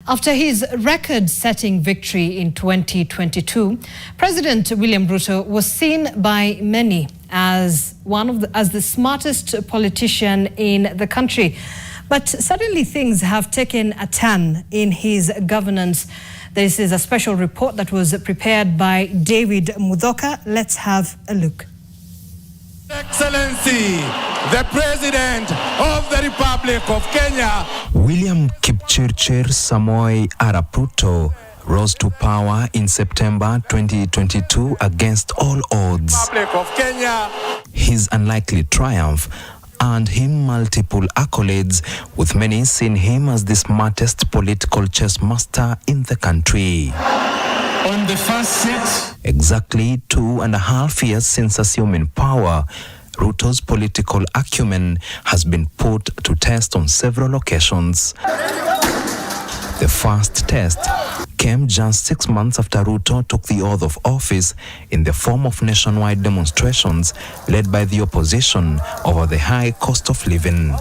After his record-setting victory in 2022, President William Ruto was seen by many as the smartest politician in the country. But suddenly things have taken a turn in his governance. This is a special report that was prepared by David Mudhoka. Let's have a look. Excellency, the President of the Republic of Kenya, William Kipchirchir Samoei Arap Ruto rose to power in September 2022 against all odds. Republic of Kenya. His unlikely triumph earned him multiple accolades, with many seeing him as the smartest political chess master in the country. On the first set, exactly 2.5 years since assuming power, Ruto's political acumen has been put to test on several occasions. The first test came just 6 months after Ruto took the oath of office in the form of nationwide demonstrations led by the opposition over the high cost of living.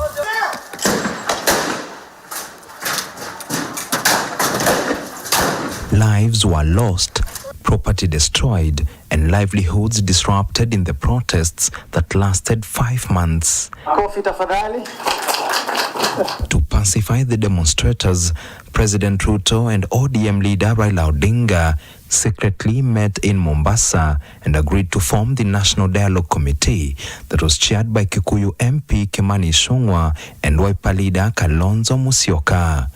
Lives were lost, property destroyed, and livelihoods disrupted in the protests that lasted 5 months. To pacify the demonstrators, President Ruto and ODM leader Raila Odinga secretly met in Mombasa and agreed to form the National Dialogue Committee that was chaired by Kikuyu MP Kimani Ichung'wah and Wiper leader Kalonzo Musyoka.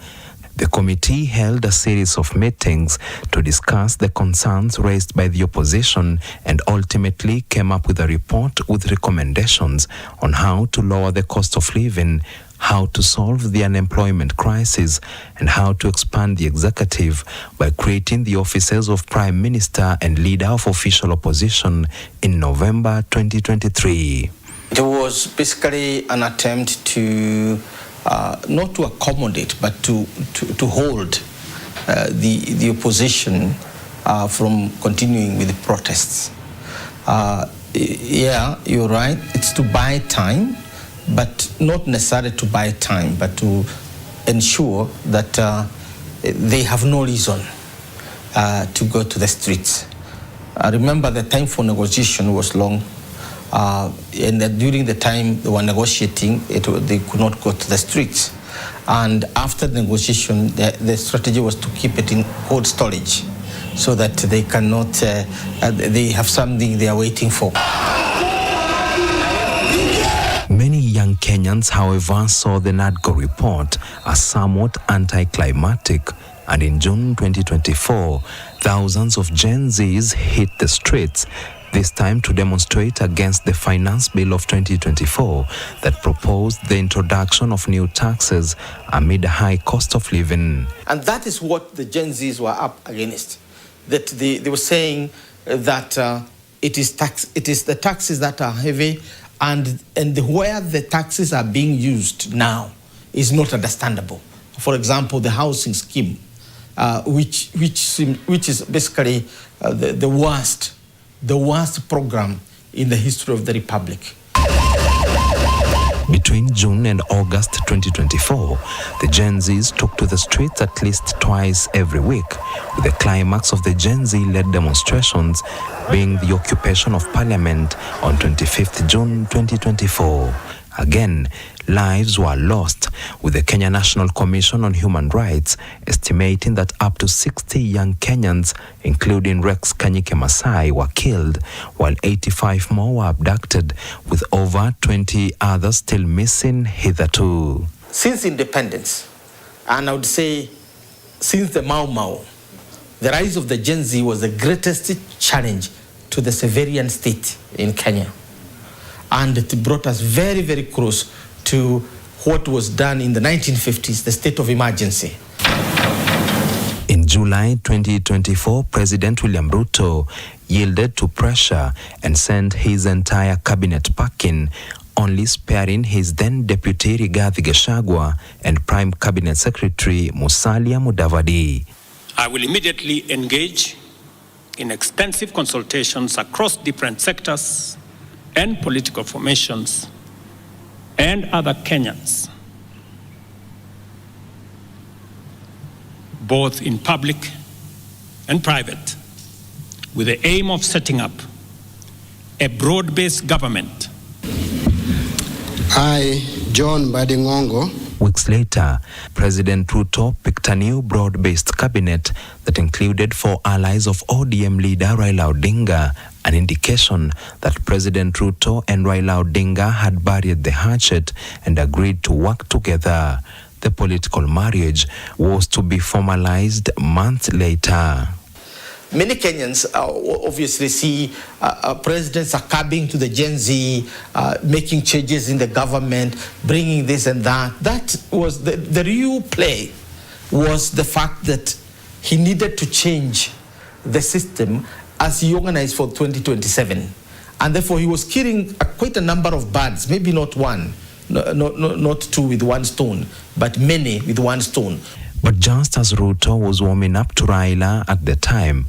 The committee held a series of meetings to discuss the concerns raised by the opposition and ultimately came up with a report with recommendations on how to lower the cost of living, how to solve the unemployment crisis, and how to expand the executive by creating the offices of Prime Minister and Leader of Official Opposition in November 2023. it was basically an attempt to not to accommodate, but to hold the opposition from continuing with the protests. Yeah, you're right. It's to buy time, but not necessarily to buy time, but to ensure that they have no reason to go to the streets. Remember, the time for negotiation was long, and that during the time they were negotiating, they could not go to the streets. And after the negotiation, the strategy was to keep it in cold storage, so that they cannot, they have something they are waiting for. Many young Kenyans, however, saw the NADCO report as somewhat anticlimactic, and in June 2024, thousands of Gen Zs hit the streets, this time to demonstrate against the Finance Bill of 2024 that proposed the introduction of new taxes amid a high cost of living. And that is what the Gen Zs were up against. That they were saying that it is the taxes that are heavy, and where the taxes are being used now is not understandable. For example, the housing scheme, which is basically the worst program in the history of the Republic. Between June and August 2024, the Gen Zs took to the streets at least twice every week, with the climax of the Gen Z-led demonstrations being the occupation of Parliament on 25th June 2024. Again, lives were lost, with the Kenya National Commission on Human Rights estimating that up to 60 young Kenyans, including Rex Kanyike Masai, were killed, while 85 more were abducted, with over 20 others still missing hitherto. Since independence, and I would say since the Mau Mau, the rise of the Gen Z was the greatest challenge to the civilian state in Kenya. And it brought us very, very close to what was done in the 1950s, the state of emergency. In July 2024, President William Ruto yielded to pressure and sent his entire cabinet packing, only sparing his then deputy Rigathi Gachagua and Prime Cabinet Secretary Musalia Mudavadi. I will immediately engage in extensive consultations across different sectors and political formations and other Kenyans both in public and private, with the aim of setting up a broad-based government. I, John Badingongo. Weeks later, President Ruto picked a new broad-based cabinet that included 4 allies of ODM leader Raila Odinga, an indication that President Ruto and Raila Odinga had buried the hatchet and agreed to work together. The political marriage was to be formalized months later. Many Kenyans obviously see presidents succumbing to the Gen Z, making changes in the government, bringing this and that. That was the real play, was the fact that he needed to change the system as he organized for 2027. And therefore he was killing quite a number of birds, maybe not one, not 2 with one stone, but many with one stone. But just as Ruto was warming up to Raila at the time,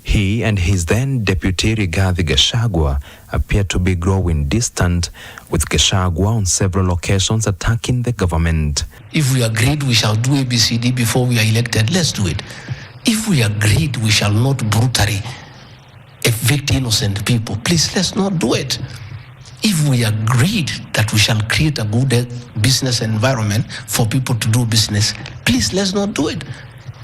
he and his then deputy Rigathi Gachagua appeared to be growing distant, with Gachagua on several occasions attacking the government. If we agreed we shall do ABCD before we are elected, let's do it. If we agreed we shall not brutally evict innocent people, please let's not do it. If we agreed that we shall create a good business environment for people to do business, please let's not do it.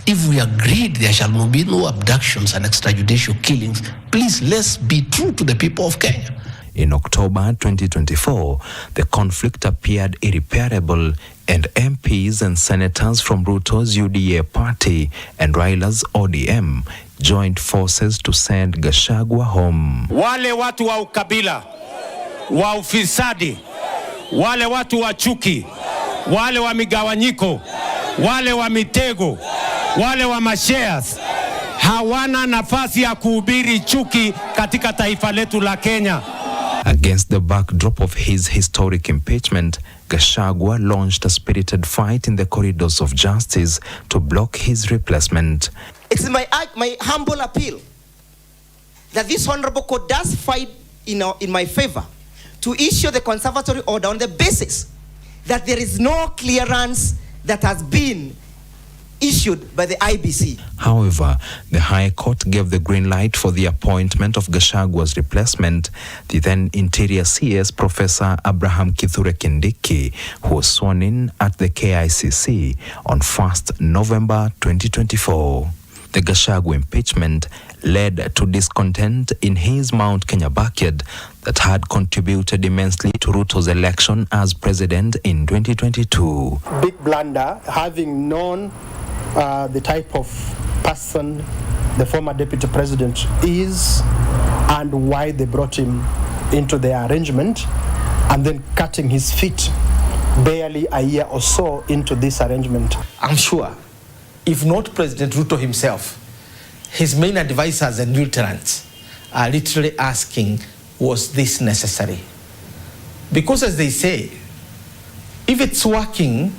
If we agreed there shall be no abductions and extrajudicial killings, please let's be true to the people of Kenya. In October 2024, the conflict appeared irreparable, and MPs and senators from Ruto's UDA party and Raila's ODM joined forces to send Gachagua home. Wale watu wa ukabila, wa ufisadi, wale watu wa chuki, wale wa migawanyiko, wale wa mitego, wale wa mashares hawana nafasi ya kuhubiri chuki katika taifa letu la Kenya. Against the backdrop of his historic impeachment, Gachagua launched a spirited fight in the corridors of justice to block his replacement. It's my humble appeal that this honorable court does fight in my favor to issue the conservatory order on the basis that there is no clearance that has been issued by the IBC. However, the High Court gave the green light for the appointment of Gachagua's replacement, the then Interior CS Professor Abraham Kithure Kindiki, who was sworn in at the KICC on 1st November 2024. The Gachagua impeachment led to discontent in his Mount Kenya backyard that had contributed immensely to Ruto's election as president in 2022. Big blunder, having known the type of person the former deputy president is and why they brought him into the arrangement, and then cutting his feet barely a year or so into this arrangement. I'm sure, if not President Ruto himself, his main advisors and lieutenants are literally asking, was this necessary? Because as they say, if it's working,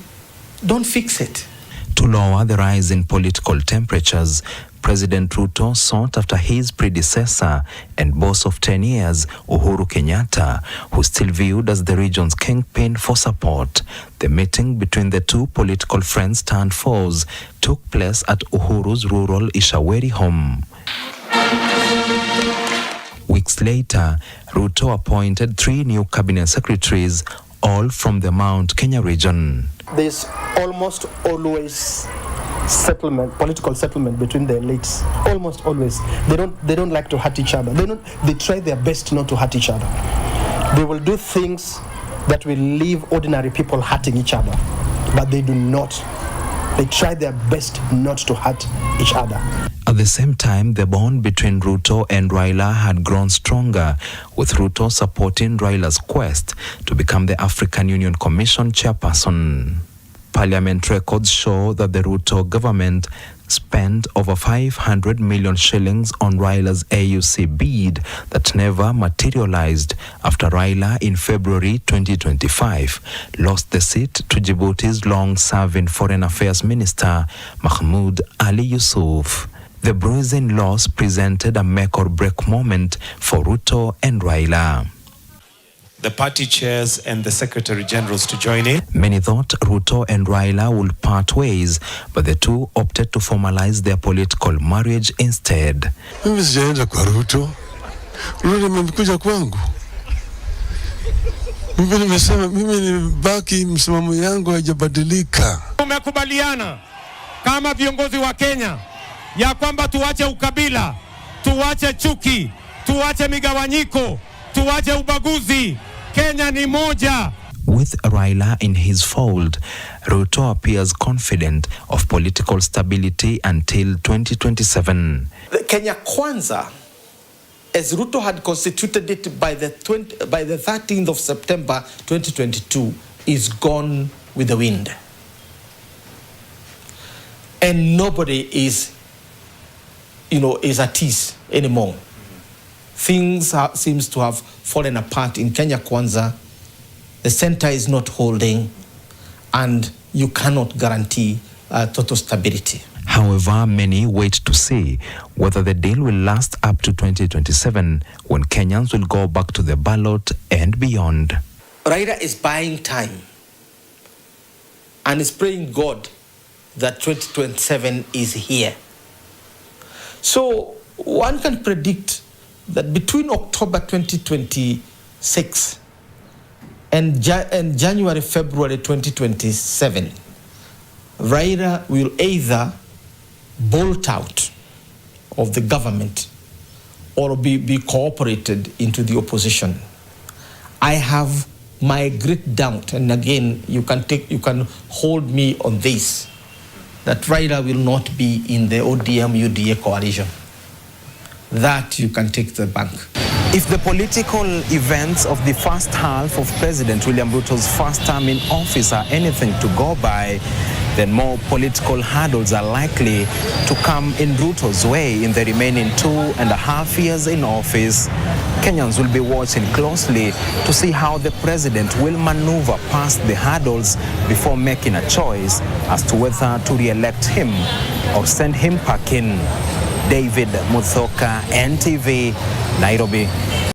don't fix it. To lower the rise in political temperatures, President Ruto sought after his predecessor and boss of 10 years, Uhuru Kenyatta, who still viewed as the region's kingpin for support. The meeting between the two political friends turned foes took place at Uhuru's rural Ishaweri home. Weeks later, Ruto appointed 3 new cabinet secretaries, all from the Mount Kenya region. There's almost always political settlement between the elites. Almost always. They don't like to hurt each other. They try their best not to hurt each other. They will do things that will leave ordinary people hurting each other, but they do not. They try their best not to hurt each other. At the same time, the bond between Ruto and Raila had grown stronger, with Ruto supporting Raila's quest to become the African Union Commission chairperson. Parliament records show that the Ruto government spent over 500 million shillings on Raila's AUC bid that never materialized after Raila in February 2025 lost the seat to Djibouti's long-serving Foreign Affairs Minister Mahmoud Ali Yusuf. The bruising loss presented a make-or-break moment for Ruto and Raila. the party chairs and the secretary generals to join in. Many thought Ruto and Raila would part ways, but the two opted to formalize their political marriage instead. Mimi sijaenda kwa Ruto. Ruto amekuja kwangu. Mimi nimesema mimi nibaki, msimamo yangu haijabadilika. Tumekubaliana kama viongozi wa Kenya ya kwamba tuache ukabila, tuache chuki, tuache migawanyiko, tuache ubaguzi. Kenya ni moja. With Raila in his fold, Ruto appears confident of political stability until 2027. The Kenya Kwanza, as Ruto had constituted it by the 13th of September 2022, is gone with the wind. And nobody is at ease anymore. Things seems to have fallen apart in Kenya Kwanza. The center is not holding, and you cannot guarantee total stability. However, many wait to see whether the deal will last up to 2027, when Kenyans will go back to the ballot and beyond. Raila is buying time and is praying God that 2027 is here. So one can predict that between October 2026 and January, February 2027, Raila will either bolt out of the government or be cooperated into the opposition. I have my great doubt, and again, you can hold me on this, that Raila will not be in the ODM-UDA coalition. That you can take the bank. If the political events of the first half of President William Ruto's first term in office are anything to go by, then more political hurdles are likely to come in Ruto's way in the remaining 2.5 years in office. Kenyans will be watching closely to see how the president will maneuver past the hurdles before making a choice as to whether to re-elect him or send him packing. David Muthoka, NTV, Nairobi.